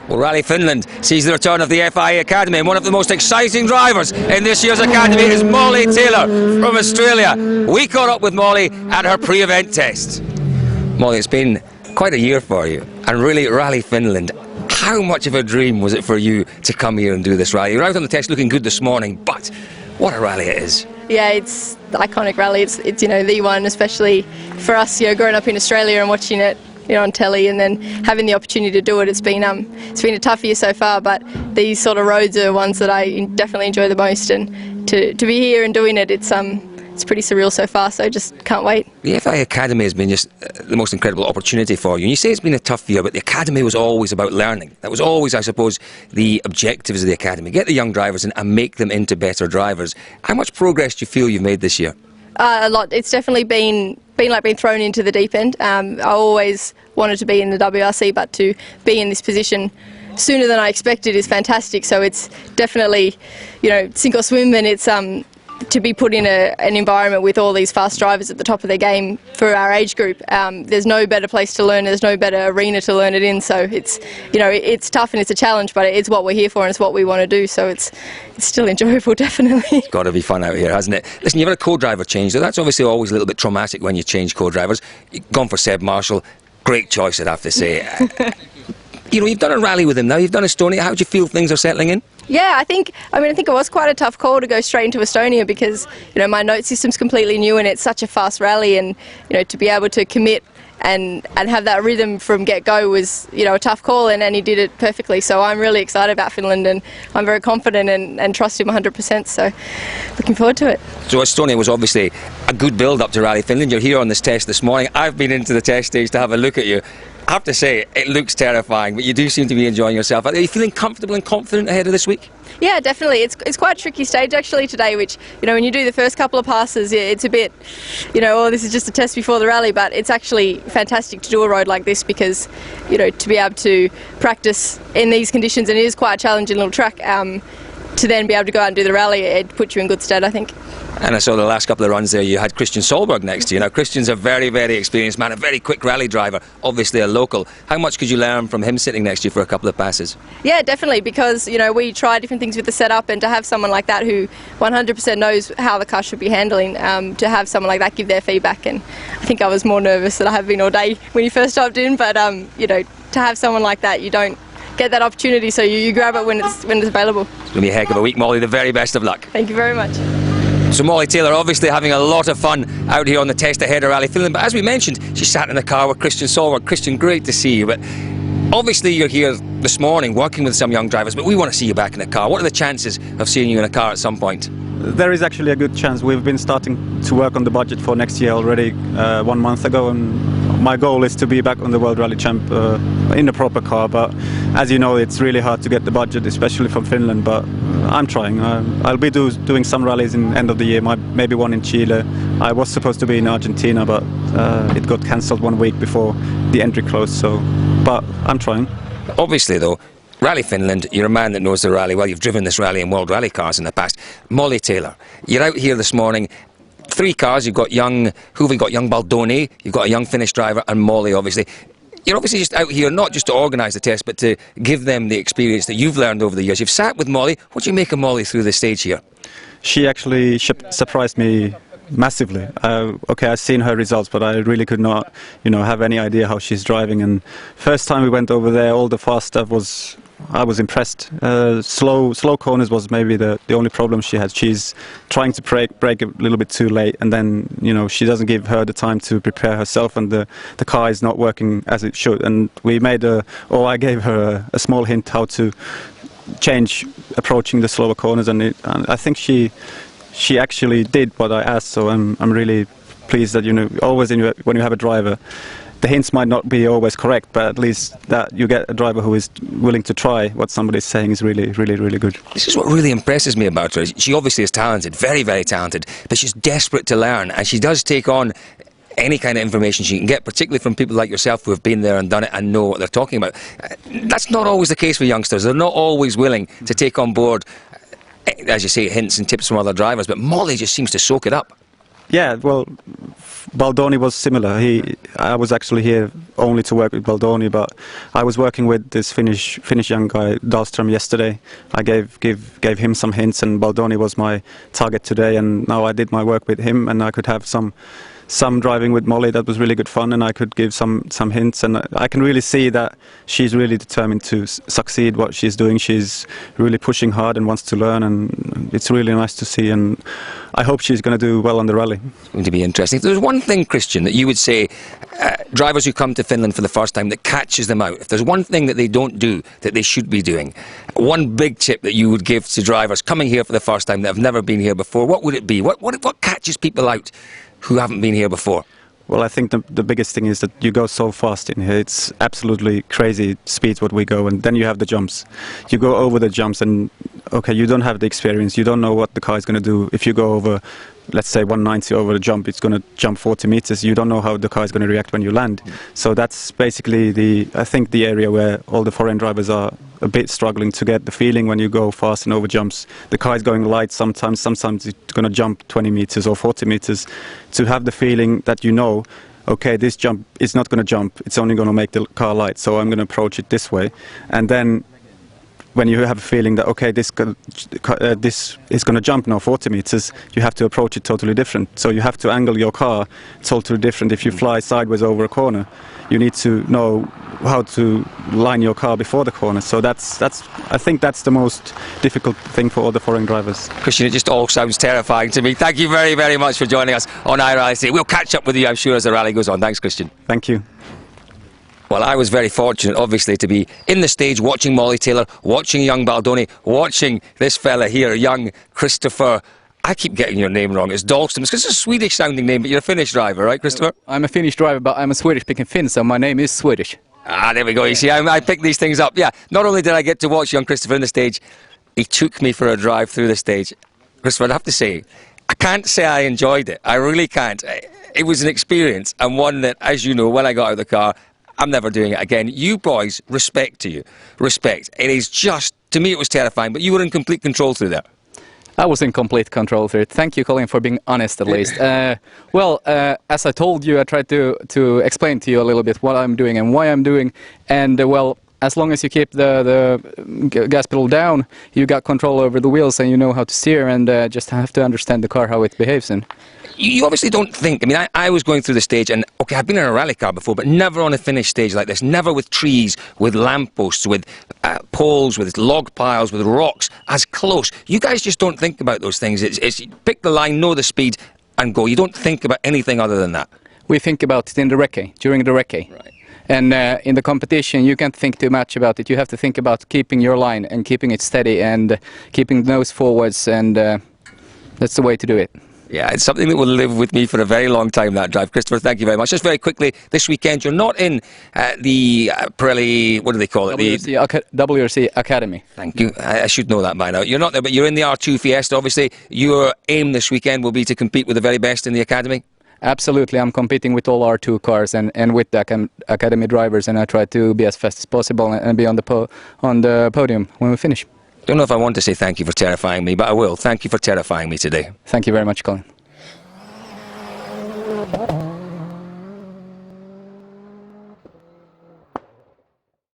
Well, Rally Finland sees the return of the FIA Academy, and one of the most exciting drivers in this year's Academy is Molly Taylor from Australia. We caught up with Molly at her pre-event test. Molly, it's been quite a year for you, and really Rally Finland, how much of a dream was it for you to come here and do this rally? You're out on the test looking good this morning, but what a rally it is. Yeah, it's the iconic rally. It's you know, the one, especially for us, you know, growing up in Australia and watching it, you know, on telly, and then having the opportunity to do it. It's been a tough year so far, but these sort of roads are ones that I definitely enjoy the most, and to be here and doing it, it's pretty surreal so far, so just can't wait. The FIA Academy has been just the most incredible opportunity for you. And you say it's been a tough year, but the Academy was always about learning. That was always, I suppose, the objectives of the Academy. Get the young drivers in and make them into better drivers. How much progress do you feel you've made this year? A lot. It's definitely been like being thrown into the deep end. I always wanted to be in the WRC, but to be in this position sooner than I expected is fantastic. So it's definitely, you know, sink or swim, and it's to be put in an environment with all these fast drivers at the top of their game for our age group. There's no better place to learn, there's no better arena to learn it in, so it's, you know, it's tough and it's a challenge, but it's what we're here for and it's what we want to do, so it's still enjoyable, definitely. It's got to be fun out here, hasn't it? Listen, you've had a co-driver change, though. That's obviously always a little bit traumatic when you change co-drivers. You've gone for Seb Marshall, great choice, I'd have to say. You know, you've done a rally with him now, you've done Estonia. How do you feel things are settling in? Yeah, I think it was quite a tough call to go straight into Estonia because, you know, my note system's completely new and it's such a fast rally, and, you know, to be able to commit and have that rhythm from get-go was, you know, a tough call, and he did it perfectly. So I'm really excited about Finland, and I'm very confident and trust him 100%, so looking forward to it. So Estonia was obviously a good build-up to Rally Finland. You're here on this test this morning. I've been into the test stage to have a look at you. I have to say, it looks terrifying, but you do seem to be enjoying yourself. Are you feeling comfortable and confident ahead of this week? Yeah, definitely. It's quite a tricky stage actually today, which, you know, when you do the first couple of passes, it's a bit, you know, oh, this is just a test before the rally, but it's actually fantastic to do a road like this because, you know, to be able to practice in these conditions, and it is quite a challenging little track, to then be able to go out and do the rally, it puts you in good stead, I think. And I saw the last couple of runs there, you had Kristian Sohlberg next to you. Now, Kristian's a very, very experienced man, a very quick rally driver, obviously a local. How much could you learn from him sitting next to you for a couple of passes? Yeah, definitely, because, you know, we try different things with the setup, and to have someone like that who 100% knows how the car should be handling, to have someone like that give their feedback. And I think I was more nervous than I have been all day when you first jumped in, but, you know, to have someone like that, you don't get that opportunity, so you grab it when it's available. It's going to be a heck of a week, Molly. The very best of luck. Thank you very much. So Molly Taylor obviously having a lot of fun out here on the test ahead of Rally Finland, but as we mentioned, she sat in the car with Kristian Sohlberg. Kristian, great to see you, but obviously you're here this morning working with some young drivers, but we want to see you back in the car. What are the chances of seeing you in a car at some point? There is actually a good chance. We've been starting to work on the budget for next year already 1 month ago, and my goal is to be back on the World Rally Champ in a proper car, but as you know, it's really hard to get the budget, especially from Finland, but I'm trying. I'll be doing some rallies in end of the year, maybe one in Chile. I was supposed to be in Argentina, but it got cancelled 1 week before the entry closed, but I'm trying. Obviously though, Rally Finland, you're a man that knows the rally well. You've driven this rally in World Rally cars in the past. Molly Taylor, you're out here this morning. 3 cars, you've got young, who have we got? Young Baldoni, you've got a young Finnish driver, and Molly obviously. You're obviously just out here not just to organise the test, but to give them the experience that you've learned over the years. You've sat with Molly. What do you make of Molly through the stage here? She actually surprised me massively. Okay, I've seen her results, but I really could not, you know, have any idea how she's driving. And first time we went over there, all the fast stuff was, I was impressed. Slow corners was maybe the only problem she had. She's trying to brake a little bit too late, and then, you know, she doesn't give her the time to prepare herself, and the car is not working as it should. And we made I gave her a small hint how to change approaching the slower corners, and I think she actually did what I asked. So I'm really pleased that, you know, always when you have a driver, the hints might not be always correct, but at least that you get a driver who is willing to try what somebody's saying is really, really, really good. This is what really impresses me about her. She obviously is talented, very, very talented, but she's desperate to learn, and she does take on any kind of information she can get, particularly from people like yourself who have been there and done it and know what they're talking about. That's not always the case with youngsters. They're not always willing to take on board, as you say, hints and tips from other drivers, but Molly just seems to soak it up. Yeah, well, Baldoni was similar. I was actually here only to work with Baldoni, but I was working with this Finnish young guy, Dahlström, yesterday. I gave him some hints, and Baldoni was my target today. And now I did my work with him, and I could have some driving with Molly that was really good fun, and I could give some hints, and I can really see that she's really determined to succeed what she's doing. She's really pushing hard and wants to learn, and it's really nice to see, and I hope she's going to do well on the rally. It's going to be interesting. If there's one thing, Kristian, that you would say drivers who come to Finland for the first time that catches them out, if there's one thing that they don't do that they should be doing, one big tip that you would give to drivers coming here for the first time that have never been here before, what would it be? What catches people out who haven't been here before? Well, I think the biggest thing is that you go so fast in here. It's absolutely crazy speeds what we go, and then you have the jumps. You go over the jumps, and okay, you don't have the experience. You don't know what the car is going to do. If you go over, let's say 190 over the jump, it's going to jump 40 meters. You don't know how the car is going to react when you land. So that's basically I think the area where all the foreign drivers are a bit struggling to get the feeling when you go fast and over jumps. The car is going light sometimes it's going to jump 20 meters or 40 meters. To have the feeling that you know, okay, this jump is not going to jump, it's only going to make the car light, so I'm going to approach it this way. And then when you have a feeling that, okay, this is going to jump now 40 meters, you have to approach it totally different. So you have to angle your car totally different. If you fly sideways over a corner, you need to know how to line your car before the corner. So I think that's the most difficult thing for all the foreign drivers. Kristian, it just all sounds terrifying to me. Thank you very, very much for joining us on iRally today. We'll catch up with you, I'm sure, as the rally goes on. Thanks, Kristian. Thank you. Well, I was very fortunate, obviously, to be in the stage watching Molly Taylor, watching young Baldoni, watching this fella here, young Christopher. I keep getting your name wrong. It's Dahlström. It's a Swedish-sounding name, but you're a Finnish driver, right, Christopher? I'm a Finnish driver, but I'm a Swedish-speaking Finn, so my name is Swedish. Ah, there we go. You see, I pick these things up. Yeah, not only did I get to watch young Christopher in the stage, he took me for a drive through the stage. Christopher, I'd have to say, I can't say I enjoyed it. I really can't. It was an experience, and one that, as you know, when I got out of the car, I'm never doing it again. You boys, respect to you. Respect. It is just, to me it was terrifying, but you were in complete control through that. I was in complete control through it. Thank you, Colin, for being honest at least. As I told you, I tried to explain to you a little bit what I'm doing and why I'm doing. And as long as you keep the gas pedal down, you got control over the wheels and you know how to steer, and just have to understand the car, how it behaves in. You obviously don't think, I mean, I was going through the stage, and okay, I've been in a rally car before, but never on a Finnish stage like this, never with trees, with lampposts, with poles, with log piles, with rocks, as close. You guys just don't think about those things. It's pick the line, know the speed, and go. You don't think about anything other than that. We think about it in the recce, during the recce. Right. And in the competition, you can't think too much about it. You have to think about keeping your line and keeping it steady and keeping the nose forwards, and that's the way to do it. Yeah, it's something that will live with me for a very long time, that drive. Christopher, thank you very much. Just very quickly, this weekend, you're not in the Pirelli, what do they call it? WRC Academy. Thank you. I should know that by now. You're not there, but you're in the R2 Fiesta, obviously. Your aim this weekend will be to compete with the very best in the Academy? Absolutely. I'm competing with all R2 cars and with the Academy drivers, and I try to be as fast as possible and be on the podium when we finish. Don't know if I want to say thank you for terrifying me, but I will. Thank you for terrifying me today. Thank you very much, Colin.